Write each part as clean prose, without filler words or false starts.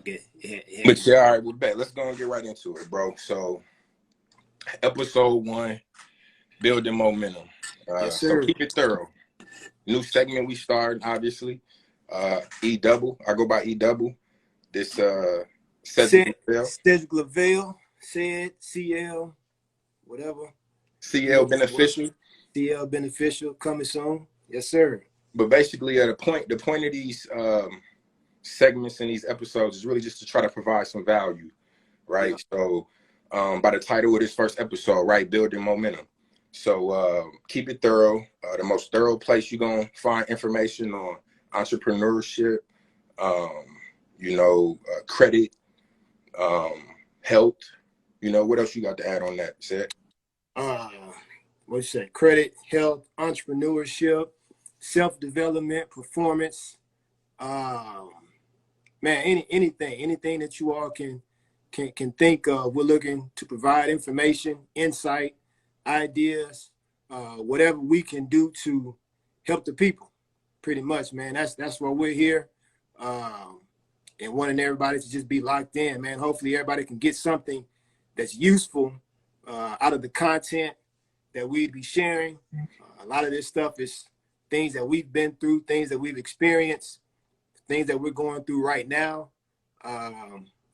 But yeah, all right, well, bet. Let's go and get right into it, bro. So, episode 1, building momentum. Yes, So sir. keep it thorough. New segment we started, obviously. E double. I go by E double. This Cedric Lavelle, said CL, whatever. CL beneficial. CL beneficial coming soon. Yes, sir. But basically, the point of these segments in these episodes is really just to try to provide some value, right? Yeah. So, by the title of this first episode, right, building momentum. So keep it thorough. The most thorough place you're gonna find information on entrepreneurship, credit, health. What else you got to add on that, Seth? What you say? Credit, health, entrepreneurship, self-development, performance. Man, anything that you all can think of. We're looking to provide information, insight, ideas, whatever we can do to help the people. Pretty much, man. That's why we're here, and wanting everybody to just be locked in, man. Hopefully, everybody can get something that's useful out of the content that we'd be sharing. A lot of this stuff is things that we've been through, things that we've experienced, things that we're going through right now.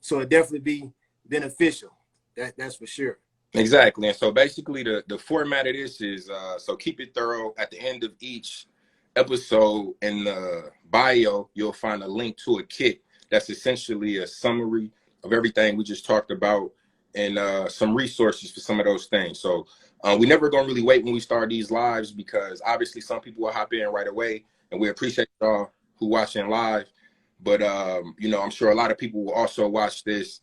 So it definitely be beneficial. That's for sure. Exactly. And so basically the format of this is, so keep it thorough. At the end of each episode in the bio, you'll find a link to a kit that's essentially a summary of everything we just talked about and some resources for some of those things. So we never gonna really wait when we start these lives, because obviously some people will hop in right away, and we appreciate y'all who watching live. But I'm sure a lot of people will also watch this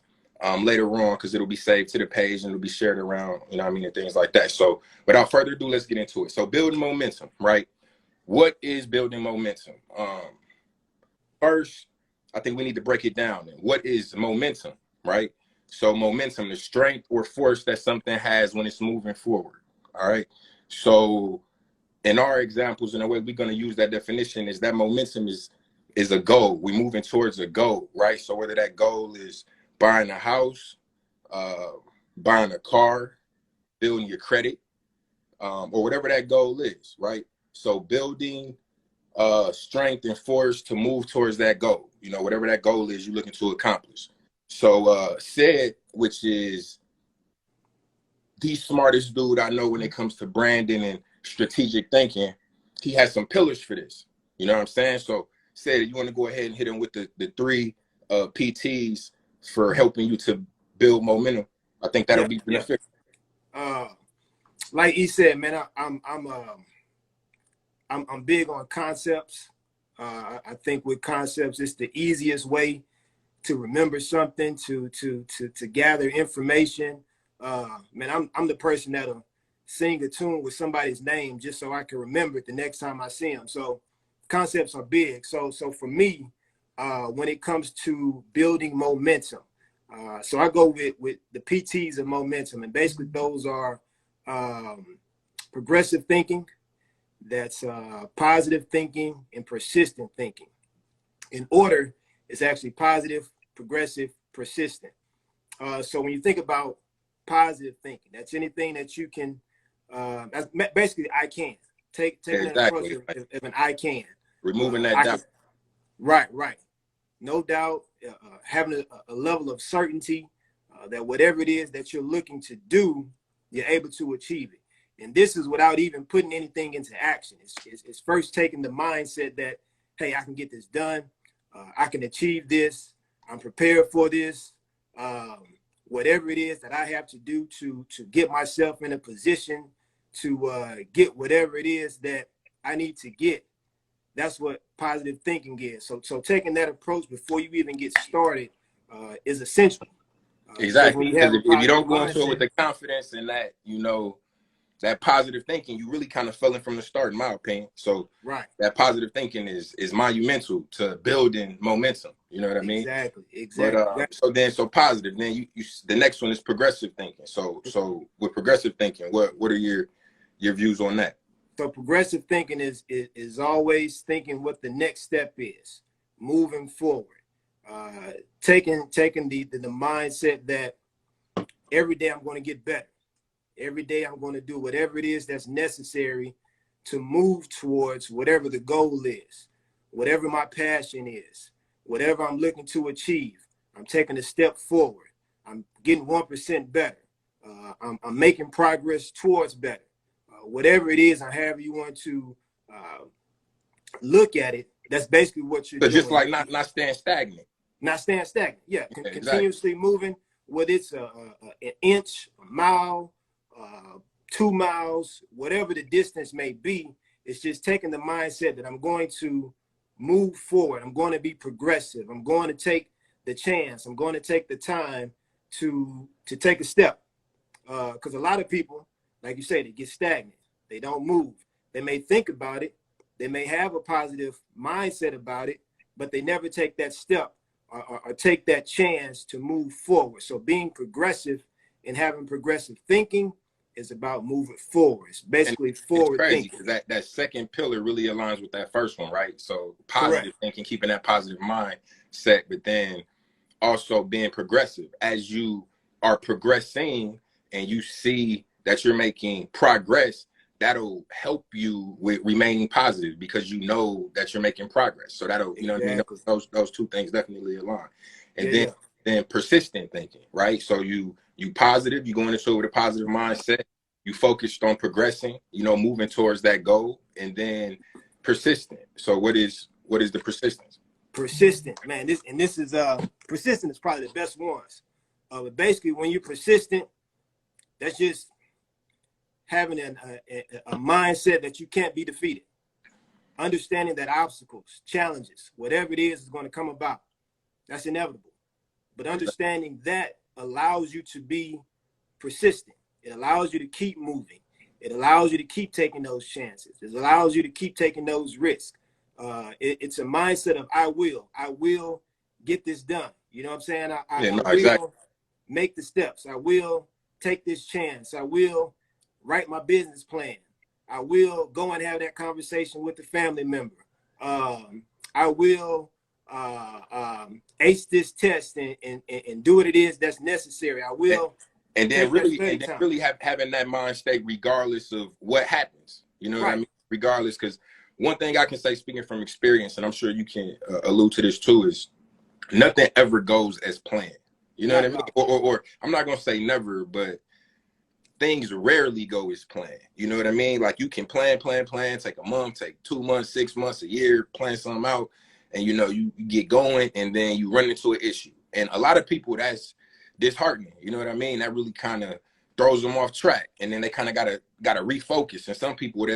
later on, because it'll be saved to the page and it'll be shared around, and things like that. So without further ado, let's get into it. So building momentum, right? What is building momentum? First, I think we need to break it down. What is momentum, right? So momentum, the strength or force that something has when it's moving forward, all right? So in our examples, and the way we're going to use that definition is that momentum is a goal. We're moving towards a goal, right? So whether that goal is buying a house, buying a car, building your credit, or whatever that goal is, right? So building strength and force to move towards that goal, whatever that goal is you're looking to accomplish. So Sid, which is the smartest dude I know when it comes to branding and strategic thinking, he has some pillars for this. You know what I'm saying? So Sid, you want to go ahead and hit him with the 3 PTs for helping you to build momentum? I think that'll be beneficial. Like he said, man, I'm big on concepts. I think with concepts, it's the easiest way to remember something, to gather information. Man, I'm the person that'll sing a tune with somebody's name just so I can remember it the next time I see them. So concepts are big. So for me, when it comes to building momentum, so I go with the PTs of momentum, and basically those are progressive thinking, that's positive thinking, and persistent thinking. In order, it's actually positive, progressive, persistent. So when you think about positive thinking, that's anything that you can, that's basically I can. Taking that approach of an I can. Removing that doubt. Right. No doubt, having a level of certainty that whatever it is that you're looking to do, you're able to achieve it. And this is without even putting anything into action. It's first taking the mindset that, hey, I can get this done. I can achieve this. I'm prepared for this. Whatever it is that I have to do to get myself in a position to get whatever it is that I need to get. That's what positive thinking is. So taking that approach before you even get started is essential. Exactly. Because if you don't go into it with the confidence and that, that positive thinking, you really kind of fell in from the start, in my opinion. So that positive thinking is monumental to building momentum. You know what I mean? Exactly. But so positive. Then you the next one is progressive thinking. So with progressive thinking, what are your views on that? So progressive thinking is always thinking what the next step is, moving forward. taking the mindset that every day I'm going to get better. Every day I'm going to do whatever it is that's necessary to move towards whatever the goal is, whatever my passion is, whatever I'm looking to achieve. I'm taking a step forward. I'm getting 1% better. I'm making progress towards better. Whatever it is, or however you want to look at it, that's basically what you're So doing. just like not staying stagnant. Not staying stagnant. Yeah, Exactly. continuously moving, whether it's an inch, a mile, 2 miles, whatever the distance may be. It's just taking the mindset that I'm going to move forward. I'm going to be progressive. I'm going to take the chance. I'm going to take the time to take a step. Because a lot of people, like you say, they get stagnant. They don't move. They may think about it. They may have a positive mindset about it, but they never take that step or take that chance to move forward. So being progressive and having progressive thinking is about moving forward. It's basically forward thinking. That second pillar really aligns with that first one, right? So positive thinking, keeping that positive mindset, but then also being progressive. As you are progressing and you see that you're making progress, that'll help you with remaining positive because you know that you're making progress. So that'll, you know what I mean? Those two things definitely align. And then persistent thinking, right? So you positive, you going into it with a positive mindset, you focused on progressing, you know, moving towards that goal, and then persistent. So what is the persistence? Persistent, man. This is persistent is probably the best ones. But basically, when you're persistent, that's just having a mindset that you can't be defeated. Understanding that obstacles, challenges, whatever it is going to come about. That's inevitable. But understanding that allows you to be persistent. It allows you to keep moving. It allows you to keep taking those chances. It allows you to keep taking those risks. It's a mindset of I will get this done. You know what I'm saying? I will make the steps. I will take this chance. I will write my business plan. I will go and have that conversation with the family member. I will ace this test and do what it is that's necessary. I will. And then really having that mind state regardless of what happens. You know what I mean? Regardless, because one thing I can say, speaking from experience, and I'm sure you can allude to this too, is nothing ever goes as planned. You know what I mean? Or I'm not going to say never, but things rarely go as planned. You know what I mean? Like you can plan, take a month, take 2 months, 6 months, a year, plan something out, and you know, you get going and then you run into an issue. And a lot of people, that's disheartening. You know what I mean? That really kind of throws them off track. And then they kind of gotta refocus. And some people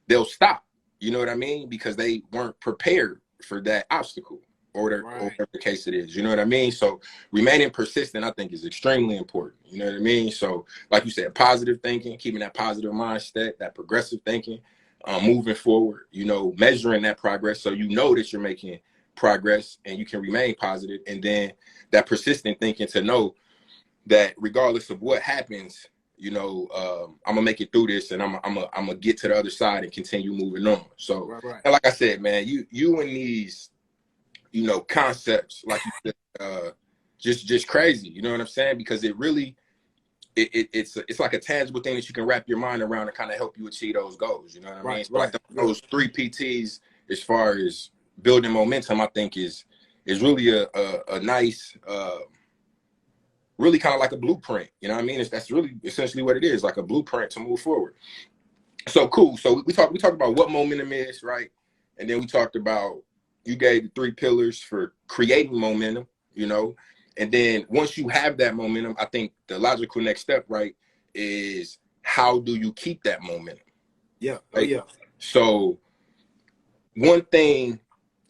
they'll stop. You know what I mean? Because they weren't prepared for that obstacle or whatever the case it is. You know what I mean? So remaining persistent, I think, is extremely important. You know what I mean? So like you said, positive thinking, keeping that positive mindset, that progressive thinking, moving forward, you know, measuring that progress so you know that you're making progress and you can remain positive. And then that persistent thinking to know that regardless of what happens, you know, I'm gonna make it through this, and I'm gonna get to the other side and continue moving on. So, and like I said, man, you and these, you know, concepts, like you said, just crazy. You know what I'm saying? Because it really, it's like a tangible thing that you can wrap your mind around and kind of help you achieve those goals. You know what I mean? So like those 3 PTs, as far as building momentum, I think is really a nice. Really kind of like a blueprint, you know what I mean? That's really essentially what it is, like a blueprint to move forward. So cool. So we talked about what momentum is, right? And then we talked about, you gave the 3 pillars for creating momentum, you know? And then once you have that momentum, I think the logical next step, right, is how do you keep that momentum? Yeah. Right? So one thing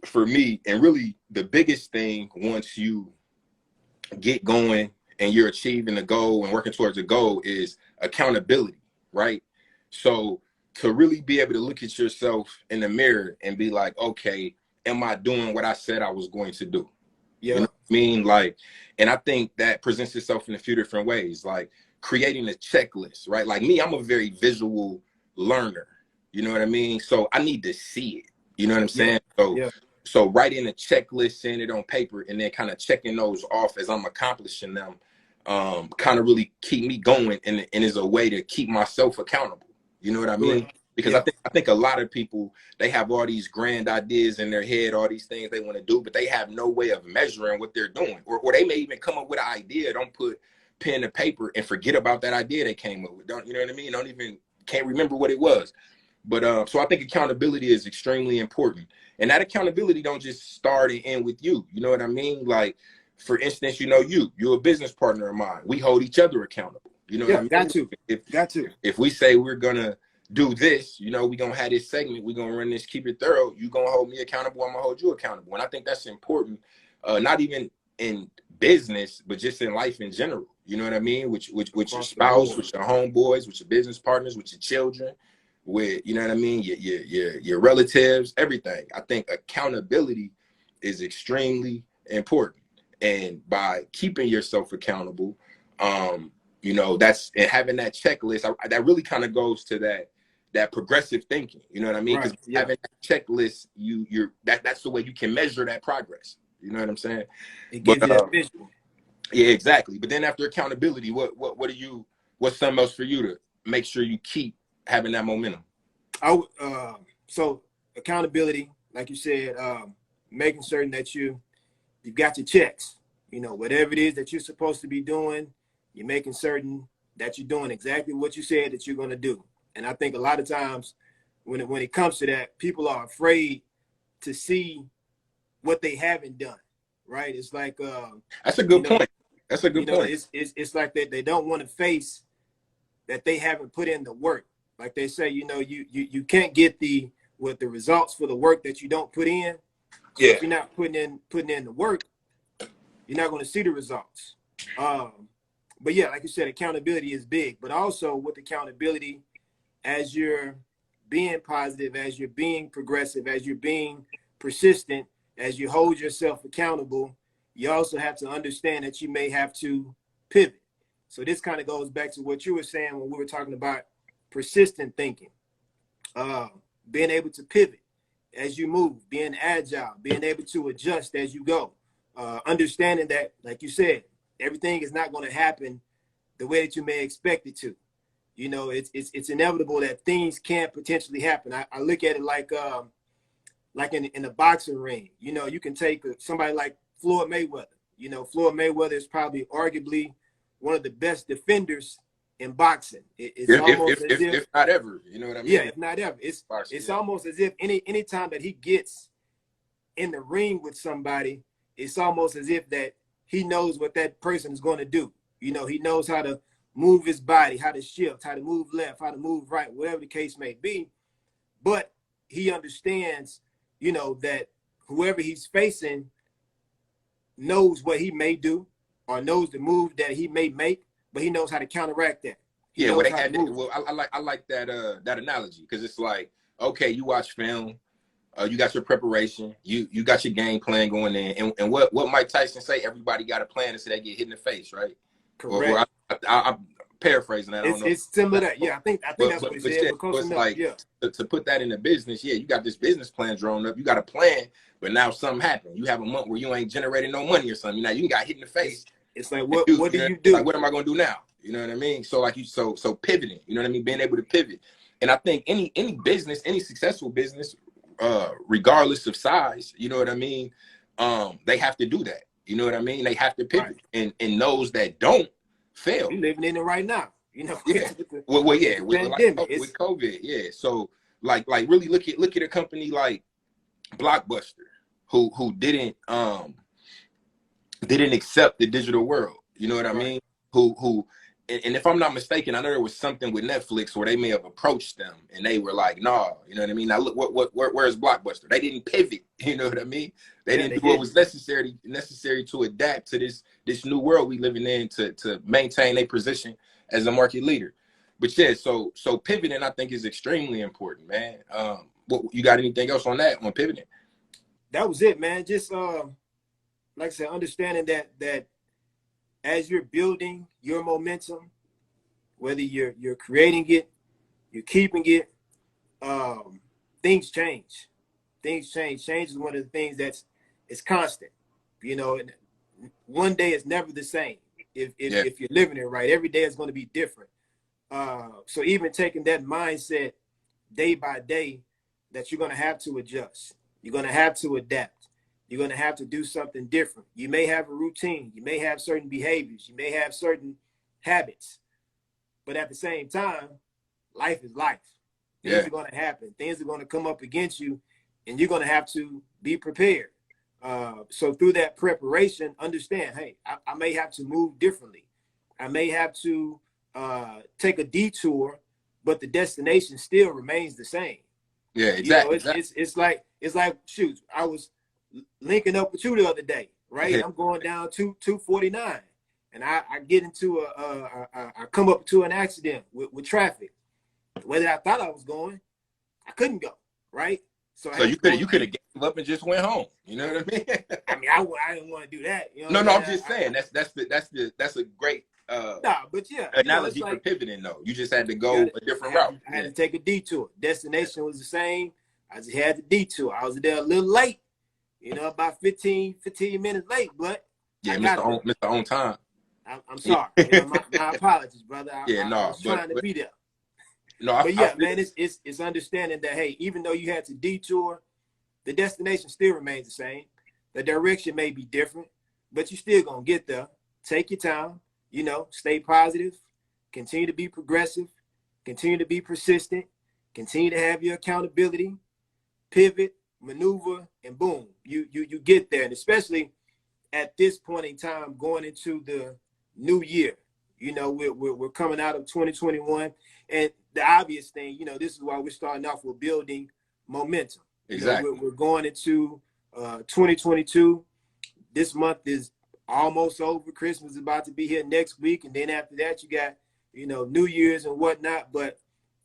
for me, and really the biggest thing once you get going and you're achieving a goal and working towards a goal, is accountability, right? So to really be able to look at yourself in the mirror and be like, okay, am I doing what I said I was going to do? Yeah. You know what I mean? Like, and I think that presents itself in a few different ways, like creating a checklist, right? Like me, I'm a very visual learner. You know what I mean? So I need to see it. You know what I'm saying? So writing a checklist, saying it on paper, and then kind of checking those off as I'm accomplishing them, kind of really keep me going, and is a way to keep myself accountable. You know what I mean? Correct. Because Yeah. I think a lot of people, they have all these grand ideas in their head, all these things they want to do, but they have no way of measuring what they're doing. Or they may even come up with an idea, don't put pen to paper, and forget about that idea they came up with. Don't, you know what I mean? Don't even, can't remember what it was. But so I think accountability is extremely important. And that accountability don't just start and end with you. You know what I mean? Like, for instance, you know, you're a business partner of mine. We hold each other accountable. You know what Yeah. I mean? Got to. Got to. If we say we're gonna do this, you know, we're gonna have this segment, we're gonna run this, keep it thorough, you're gonna hold me accountable, I'm gonna hold you accountable. And I think that's important, not even in business, but just in life in general. You know what I mean? With your spouse, with your homeboys, with your business partners, with your children, with, you know what I mean, your relatives, everything. I think accountability is extremely important. And by keeping yourself accountable, you know, that's, and having that checklist, that really kind of goes to that progressive thinking. You know what I mean? Because having that checklist, that's the way you can measure that progress. You know what I'm saying? It gives you that visual. Yeah, exactly. But then after accountability, what's something else for you to make sure you keep having that momentum? So accountability, like you said, making certain that you've got your checks. You know, whatever it is that you're supposed to be doing, you're making certain that you're doing exactly what you said that you're going to do. And I think a lot of times when it comes to that, people are afraid to see what they haven't done. Right? It's like that's a good point. That's a good point. It's like they don't want to face that they haven't put in the work. Like they say, you know, you can't get the results for the work that you don't put in. So if you're not putting in the work, you're not going to see the results. But yeah, like you said, accountability is big. But also with accountability, as you're being positive, as you're being progressive, as you're being persistent, as you hold yourself accountable, you also have to understand that you may have to pivot. So this kind of goes back to what you were saying when we were talking about persistent thinking, being able to pivot as you move, being agile, being able to adjust as you go, understanding that, like you said, everything is not going to happen the way that you may expect it to. You know, it's inevitable that things can potentially happen. I look at it like in a boxing ring. You know, you can take somebody like Floyd Mayweather. You know, Floyd Mayweather is probably arguably one of the best defenders in boxing. It's almost as if not ever, you know what I mean? Yeah, if not ever. It's almost as if any time that he gets in the ring with somebody, it's almost as if that he knows what that person is going to do. You know, he knows how to move his body, how to shift, how to move left, how to move right, whatever the case may be. But he understands, you know, that whoever he's facing knows what he may do or knows the move that he may make, but he knows how to counteract that. Yeah, well, I like that that analogy, because it's like, okay, you watch film, you got your preparation, you got your game plan going in, and what Mike Tyson say, everybody got a plan until they get hit in the face, right? Correct. I'm paraphrasing that. I don't know. It's similar to that. Yeah, I think that's what he said. Yeah, it's like, to put that in the business, yeah, you got this business plan drawn up, you got a plan, but now something happened. You have a month where you ain't generating no money or something. Now you got hit in the face. It's like, what do you do? Like, what am I going to do now? You know what I mean? So like so pivoting, you know what I mean? Being able to pivot. And I think any business, any successful business, regardless of size, you know what I mean? They have to do that. You know what I mean? They have to pivot. Right. And those that don't fail. We're living in it right now. You know, yeah. With COVID, yeah. So like really look at a company like Blockbuster, who didn't accept the digital world. You know what I mean? Who and if I'm not mistaken, I know there was something with Netflix where they may have approached them and they were like, nah, you know what I mean? Now look, where's Blockbuster? They didn't pivot, you know what I mean? They didn't do what was necessary to adapt to this new world we living in to maintain their position as a market leader. But yeah, so pivoting, I think, is extremely important, man. What you got anything else on that, on pivoting? That was it, man. Just like I said, understanding that as you're building your momentum, whether you're creating it, you're keeping it, things change. things change. Change is one of the things it's constant. You know, one day is never the same. If you're living it right, every day is going to be different. So even taking that mindset day by day, that you're going to have to adjust. You're going to have to adapt. You're going to have to do something different. You may have a routine. You may have certain behaviors. You may have certain habits. But at the same time, life is life. Things are going to happen. Things are going to come up against you, and you're going to have to be prepared. So through that preparation, understand, hey, I may have to move differently. I may have to take a detour, but the destination still remains the same. Yeah, exactly. You know, it's like shoot, I was linking up with you the other day, right? I'm going down 249, and I get into I come up to an accident with traffic. The way that I thought I was going, I couldn't go, right? So you could have gave up and just went home. You know what I mean? I mean, I didn't want to do that. You know no, I'm just saying that's a great but yeah, analogy for pivoting though. You just had to go a different route. I had to take a detour. Destination was the same. I just had the detour. I was there a little late, you know, about 15 minutes late, but Mr. On Time. I'm sorry. You know, my apologies, brother. I was trying to be there. But yeah, man, it's understanding that, hey, even though you had to detour, the destination still remains the same. The direction may be different, but you're still gonna get there. Take your time, you know, stay positive, continue to be progressive, continue to be persistent, continue to have your accountability, pivot, maneuver, and boom, you get there. And especially at this point in time, going into the new year, you know, we're coming out of 2021, and the obvious thing, you know, this is why we're starting off with building momentum. Exactly. You know, we're going into 2022. This month is almost over. Christmas is about to be here next week, and then after that, you got, you know, New Year's and whatnot. But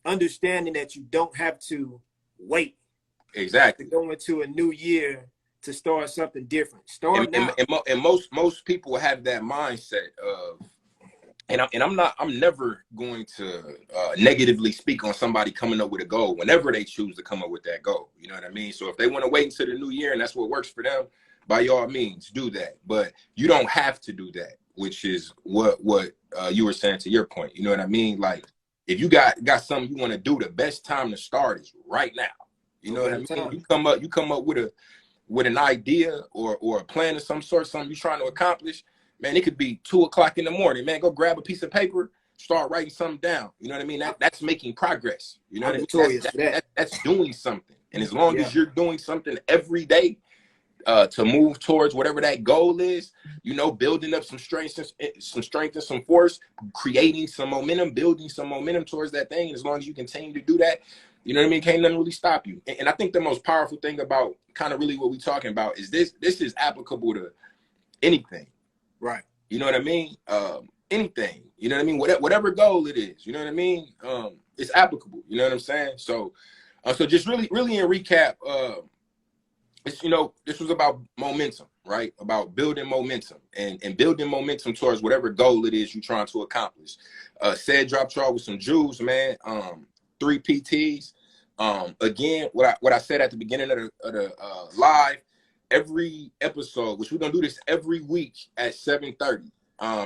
understanding that you don't have to wait exactly to go into a new year to start something different. Start now. And most people have that mindset of. I'm never going to negatively speak on somebody coming up with a goal whenever they choose to come up with that goal. You know what I mean? So if they want to wait until the new year and that's what works for them, by all means, do that. But you don't have to do that, which is what you were saying to your point. You know what I mean? Like if you got something you want to do, the best time to start is right now. You know what I mean? You come up with an idea or a plan of some sort, something you're trying to accomplish. Man, it could be 2 o'clock in the morning. Man, go grab a piece of paper, start writing something down. You know what I mean? That's making progress. You know what I mean? That's doing something. And as long as you're doing something every day to move towards whatever that goal is, you know, building up some strength and some force, creating some momentum, building some momentum towards that thing. And as long as you continue to do that, you know what I mean? Can't nothing really stop you. And I think the most powerful thing about kind of really what we're talking about is this is applicable to anything. Right. You know what I mean? Anything. You know what I mean? Whatever goal it is, you know what I mean? It's applicable. You know what I'm saying? So just really in recap, it's, you know, this was about momentum, right? About building momentum and building momentum towards whatever goal it is you're trying to accomplish. Said drop y'all with some jewels, man. 3 PTs. Again, what I said at the beginning of the live. Every episode, which we're gonna do this every week at 7:30,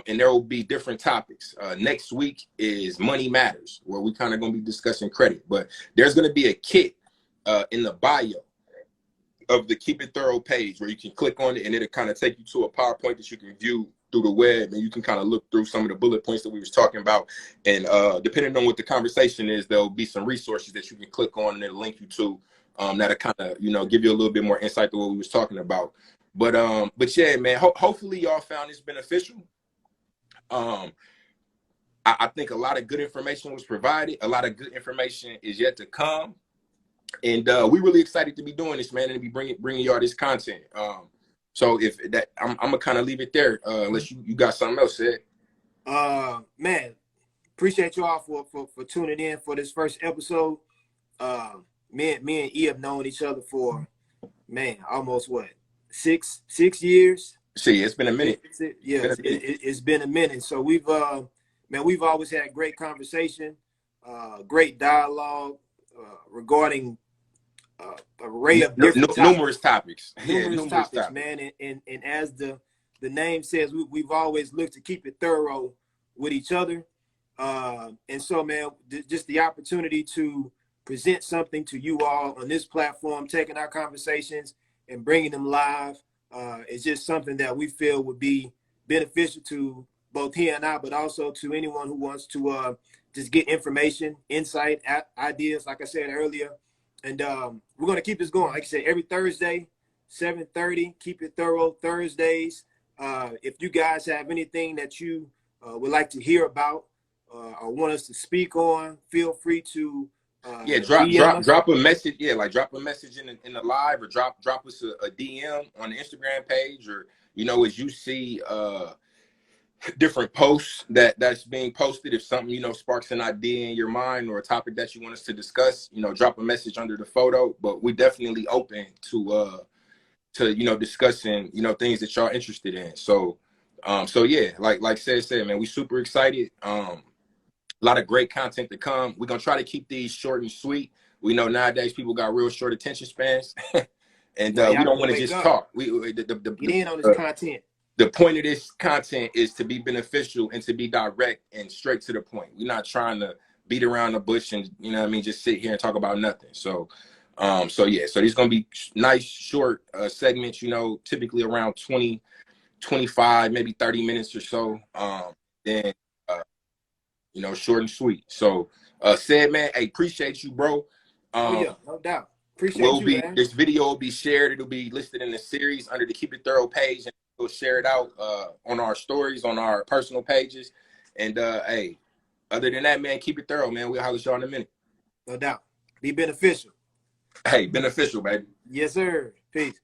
and there will be different topics. Next week is Money Matters, where we kind of gonna be discussing credit. But there's gonna be a kit in the bio of the Keep It Thorough page where you can click on it, and it'll kind of take you to a PowerPoint that you can view through the web, and you can kind of look through some of the bullet points that we was talking about. And depending on what the conversation is, there'll be some resources that you can click on, and it'll link you to. That'll kind of, you know, give you a little bit more insight to what we was talking about. But yeah, man, hopefully y'all found this beneficial. I think a lot of good information was provided. A lot of good information is yet to come. And we're really excited to be doing this, man, and to be bringing y'all this content. So if that, I'm gonna kind of leave it there, unless you got something else said. Man, appreciate you all for tuning in for this first episode. Me and E have known each other for, man, almost what, six years. See, it's been a minute. It's been a minute. So we've always had great conversation, great dialogue regarding array of different numerous topics, topics. Yeah, numerous topics, man. And as the name says, we've always looked to keep it thorough with each other. And so, man, just the opportunity to present something to you all on this platform, taking our conversations and bringing them live, is just something that we feel would be beneficial to both he and I, but also to anyone who wants to just get information, insight, ideas, like I said earlier. And we're going to keep this going. Like I said, every Thursday, 7:30, keep it thorough Thursdays. If you guys have anything that you would like to hear about or want us to speak on, feel free to drop a message. Yeah, like drop a message in the live, or drop us a DM on the Instagram page, or as you see different posts that's being posted. If something sparks an idea in your mind, or a topic that you want us to discuss, drop a message under the photo. But we definitely open to discussing things that y'all interested in. So yeah, like said, man, we super excited. A lot of great content to come. We're gonna try to keep these short and sweet. We know nowadays people got real short attention spans, and we don't want to just talk. Get in on this content. The point of this content is to be beneficial and to be direct and straight to the point. We're not trying to beat around the bush and just sit here and talk about nothing. So yeah, so these gonna be nice short segments, typically around 20, 25, maybe 30 minutes or so. Then short and sweet. So said, man, hey, appreciate you, bro. Oh yeah, no doubt. Appreciate you, man. This video will be shared. It'll be listed in the series under the Keep It Thorough page, and we'll share it out on our stories, on our personal pages. And hey, other than that, man, keep it thorough, man. We'll holler at y'all in a minute. No doubt. Be beneficial. Hey, beneficial, baby. Yes, sir. Peace.